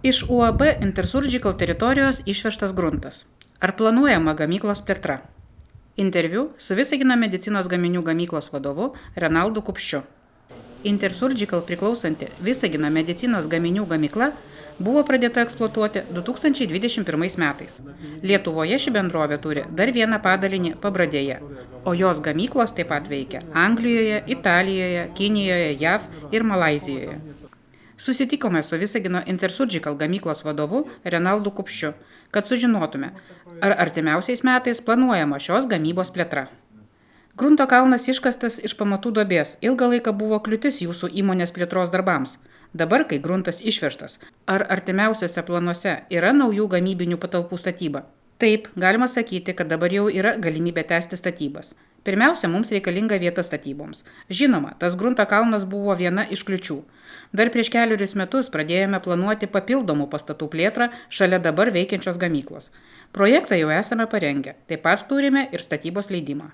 Iš UAB Intersurgical teritorijos išvežtas gruntas. Ar planuojama gamyklos plėtra? Interviu su Visagino medicinos gaminių gamyklos vadovu Renaldu Kupščiu. Intersurgical priklausanti Visagino medicinos gaminių gamykla buvo pradėta eksploatuoti 2021 metais. Lietuvoje ši bendrovė turi dar vieną padalinį Pabradėje, o jos gamyklos taip pat veikia Anglijoje, Italijoje, Kinijoje, JAV ir Malaizijoje. Susitikome su Visagino Intersurgical gamyklos vadovu Renaldu Kupščiu, kad sužinotume, ar artimiausiais metais planuojama šios gamybos plėtra. Grunto kalnas iškastas iš pamatų duobės ilgą laiką buvo kliūtis jūsų įmonės plėtros darbams. Dabar, kai gruntas išvežtas, ar artimiausiuose planuose yra naujų gamybinių patalpų statyba? Taip, galima sakyti, kad dabar jau yra galimybė tęsti statybas. Pirmiausia, mums reikalinga vieta statyboms. Žinoma, tas grunto kalnas buvo viena iš kliučių. Dar prieš kelerius metus pradėjome planuoti papildomų pastatų plėtrą šalia dabar veikiančios gamyklos. Projektą jau esame parengę, taip pat turime ir statybos leidimą.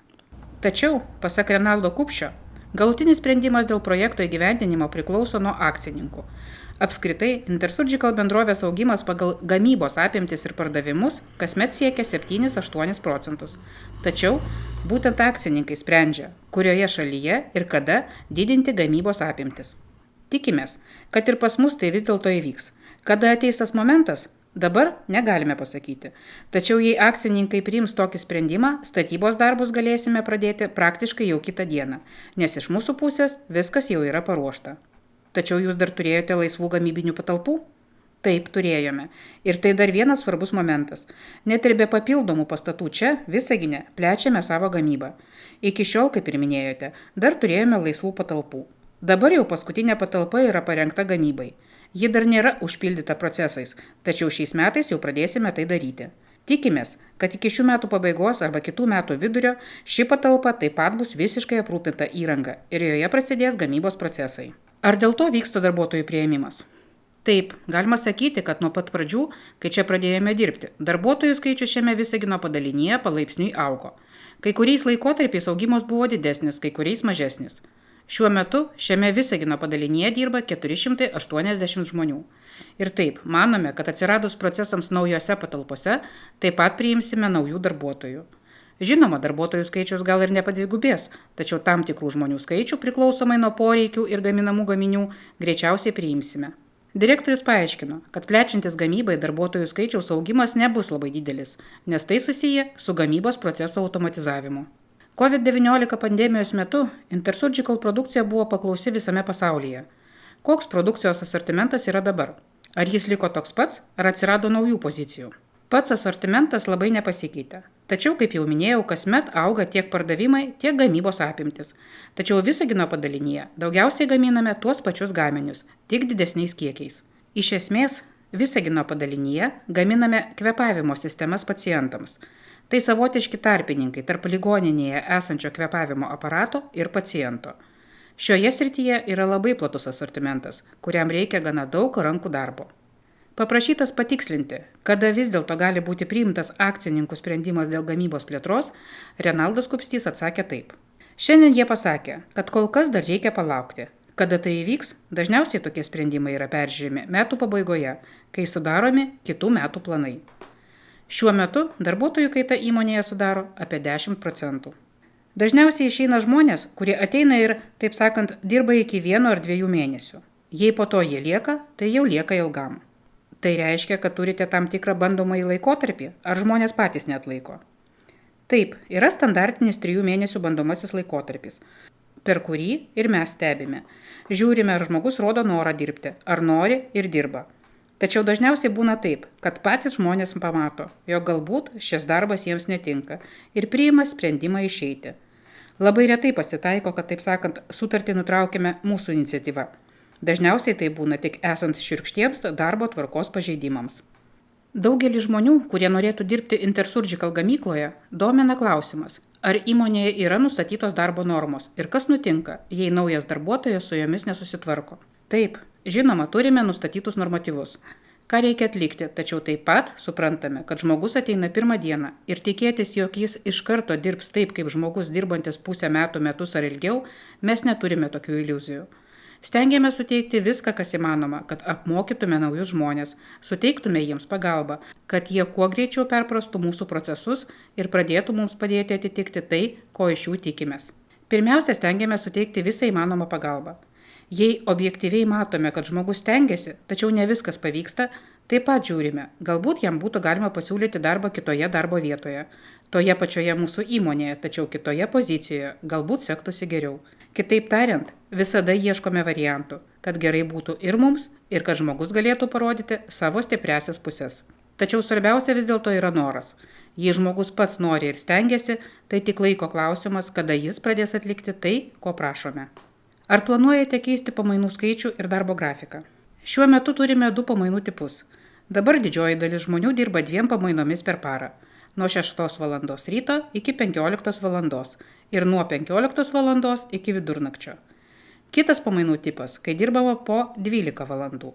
Tačiau, pasak Renaldo Kupščio, galutinis sprendimas dėl projekto įgyvendinimo priklauso nuo akcininkų. Apskritai, Intersurgical bendrovės augimas pagal gamybos apimtis ir pardavimus kasmet siekia 7–8%. Tačiau būtent akcininkai sprendžia, kurioje šalyje ir kada didinti gamybos apimtis. Tikimės, kad ir pas mus tai vis dėlto įvyks. Kada ateis tas momentas? Dabar negalime pasakyti. Tačiau jei akcininkai priims tokį sprendimą, statybos darbus galėsime pradėti praktiškai jau kitą dieną, nes iš mūsų pusės viskas jau yra paruošta. Tačiau jūs dar turėjote laisvų gamybinių patalpų? Taip, turėjome. Ir tai dar vienas svarbus momentas. Net ir be papildomų pastatų čia, Visagine, plečiame savo gamybą. Iki šiol, kaip ir minėjote, dar turėjome laisvų patalpų. Dabar jau paskutinė patalpa yra parengta gamybai. Ji dar nėra užpildyta procesais, tačiau šiais metais jau pradėsime tai daryti. Tikimės, kad iki šių metų pabaigos arba kitų metų vidurio ši patalpa taip pat bus visiškai aprūpinta įranga ir joje prasidės gamybos procesai. Ar dėl to vyksta darbuotojų priėmimas? Taip, galima sakyti, kad nuo pat pradžių, kai čia pradėjome dirbti, darbuotojų skaičius šiame Visagino padalinyje palaipsniui augo. Kai kuriais laikotarpiais augimas buvo didesnis, kai kuriais mažesnis. Šiuo metu šiame Visagino padalinyje dirba 480 žmonių. Ir taip, manome, kad atsiradus procesams naujose patalpose, taip pat priimsime naujų darbuotojų. Žinoma, darbuotojų skaičius gal ir nepadvigubės, tačiau tam tikrų žmonių skaičių priklausomai nuo poreikių ir gaminamų gaminių greičiausiai priimsime. Direktorius paaiškino, kad plečiantis gamybai darbuotojų skaičiaus augimas nebus labai didelis, nes tai susiję su gamybos proceso automatizavimu. COVID-19 pandemijos metu Intersurgical produkcija buvo paklausi visame pasaulyje. Koks produkcijos asortimentas yra dabar? Ar jis liko toks pats, ar atsirado naujų pozicijų? Pats asortimentas labai nepasikeitė. Tačiau, kaip jau minėjau, kasmet auga tiek pardavimai, tiek gamybos apimtis. Tačiau Visagino padalinyje daugiausiai gaminame tuos pačius gaminius, tik didesniais kiekiais. Iš esmės, Visagino padalinyje gaminame kvėpavimo sistemas pacientams. Tai savotiški tarpininkai tarp ligoninėje esančio kvėpavimo aparato ir paciento. Šioje srityje yra labai platus asortimentas, kuriam reikia gana daug rankų darbo. Paprašytas patikslinti, kada vis dėlto gali būti priimtas akcininkų sprendimas dėl gamybos plėtros, Renaldas Kupštys atsakė taip. Šiandien jie pasakė, kad kol kas dar reikia palaukti. Kada tai įvyks, dažniausiai tokie sprendimai yra peržiūrimi metų pabaigoje, kai sudaromi kitų metų planai. Šiuo metu darbuotojų kaita įmonėje sudaro apie 10%. Dažniausiai išeina žmonės, kurie ateina ir, taip sakant, dirba iki 1 ar 2 mėnesių. Jei po to jie lieka, tai jau lieka ilgam. Tai reiškia, kad turite tam tikrą bandomąjį laikotarpį, ar žmonės patys neatlaiko? Taip, yra standartinis 3 mėnesių bandomasis laikotarpis, per kurį ir mes stebime. Žiūrime, ar žmogus rodo norą dirbti, ar nori ir dirba. Tačiau dažniausiai būna taip, kad patys žmonės pamato, jog galbūt šis darbas jiems netinka ir priima sprendimą išeiti. Labai retai pasitaiko, kad, taip sakant, sutartį nutraukime mūsų iniciatyva. Dažniausiai tai būna tik esant šiurkštiems darbo tvarkos pažeidimams. Daugelį žmonių, kurie norėtų dirbti Intersurgical gamykloje, domina klausimas, ar įmonėje yra nustatytos darbo normos ir kas nutinka, jei naujas darbuotojas su jomis nesusitvarko. Taip, žinoma, turime nustatytus normatyvus. Ką reikia atlikti, tačiau taip pat suprantame, kad žmogus ateina pirmą dieną ir tikėtis, jog jis iš karto dirbs taip, kaip žmogus dirbantis pusę metų, metus ar ilgiau, mes neturime tokių iliuzijų. Stengiamės suteikti viską, kas įmanoma, kad apmokytume naujus žmonės, suteiktume jiems pagalbą, kad jie kuo greičiau perprastų mūsų procesus ir pradėtų mums padėti atitikti tai, ko iš jų tikimės. Pirmiausia, stengiamės suteikti visą įmanomą pagalbą. Jei objektyviai matome, kad žmogus stengiasi, tačiau ne viskas pavyksta, taip pat žiūrime, galbūt jam būtų galima pasiūlyti darbą kitoje darbo vietoje, toje pačioje mūsų įmonėje, tačiau kitoje pozicijoje, galbūt sektųsi geriau. Kitaip tariant, visada ieškome variantų, kad gerai būtų ir mums, ir kad žmogus galėtų parodyti savo stipriasias pusės. Tačiau svarbiausia vis dėlto yra noras. Jei žmogus pats nori ir stengiasi, tai tik laiko klausimas, kada jis pradės atlikti tai, ko prašome. Ar planuojate keisti pamainų skaičių ir darbo grafiką? Šiuo metu turime 2 pamainų tipus. Dabar didžioji dalis žmonių dirba 2 pamainomis per parą. Nuo 6 val. Ryto iki 15 val. Ir nuo 15 val. Iki vidurnakčio. Kitas pamainų tipas, kai dirbama po 12 valandų.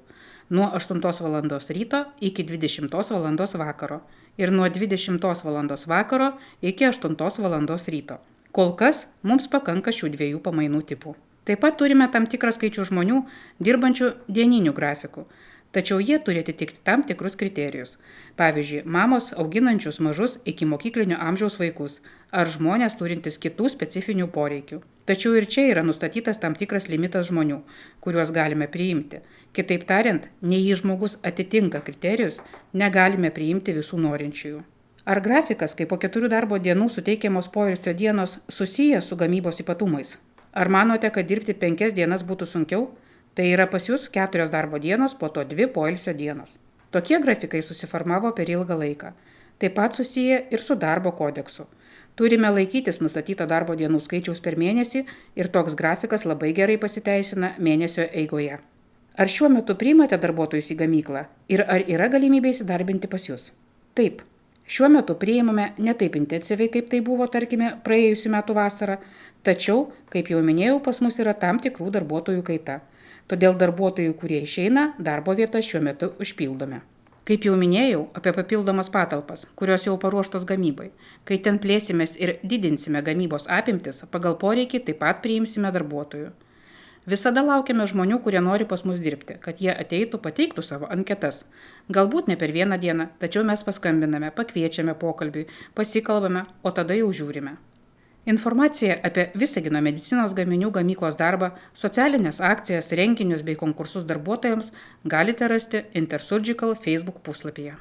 Nuo 8 val. Ryto iki 20 val. Vakaro. Ir nuo 20 val. Vakaro iki 8 val. Ryto. Kol kas mums pakanka šių 2 pamainų tipų. Taip pat turime tam tikrą skaičių žmonių dirbančių dieninių grafikų. Tačiau jie turi atitikti tam tikrus kriterijus. Pavyzdžiui, mamos auginančius mažus iki mokyklinio amžiaus vaikus ar žmonės turintys kitų specifinių poreikių. Tačiau ir čia yra nustatytas tam tikras limitas žmonių, kuriuos galime priimti. Kitaip tariant, nei jei žmogus atitinka kriterijus, negalime priimti visų norinčiųjų. Ar grafikas, kai po 4 darbo dienų suteikiamos poilsio dienos, susijęs su gamybos ypatumais? Ar manote, kad dirbti 5 dienas būtų sunkiau? Tai yra pas jūs 4 darbo dienos, po to 2 poilsio dienos. Tokie grafikai susiformavo per ilgą laiką. Taip pat susiję ir su darbo kodeksu. Turime laikytis nustatyto darbo dienų skaičiaus per mėnesį ir toks grafikas labai gerai pasiteisina mėnesio eigoje. Ar šiuo metu priimate darbuotojus į gamyklą ir ar yra galimybė įsidarbinti pas jūs? Taip. Šiuo metu priimame ne taip intensyviai, kaip tai buvo, tarkime, praėjusių metų vasarą, tačiau, kaip jau minėjau, pas mus yra tam tikrų darbuotojų kaita. Todėl darbuotojų, kurie išeina, darbo vietas šiuo metu užpildome. Kaip jau minėjau, apie papildomas patalpas, kurios jau paruoštos gamybai. Kai ten plėsimės ir didinsime gamybos apimtis, pagal poreikį taip pat priimsime darbuotojų. Visada laukiame žmonių, kurie nori pas mus dirbti, kad jie ateitų, pateiktų savo anketas. Galbūt ne per vieną dieną, tačiau mes paskambiname, pakviečiame pokalbiui, pasikalbame, o tada jau žiūrime. Informaciją apie Visagino medicinos gaminių gamyklos darbą, socialinės akcijas, renginius bei konkursus darbuotojams galite rasti Intersurgical Facebook puslapyje.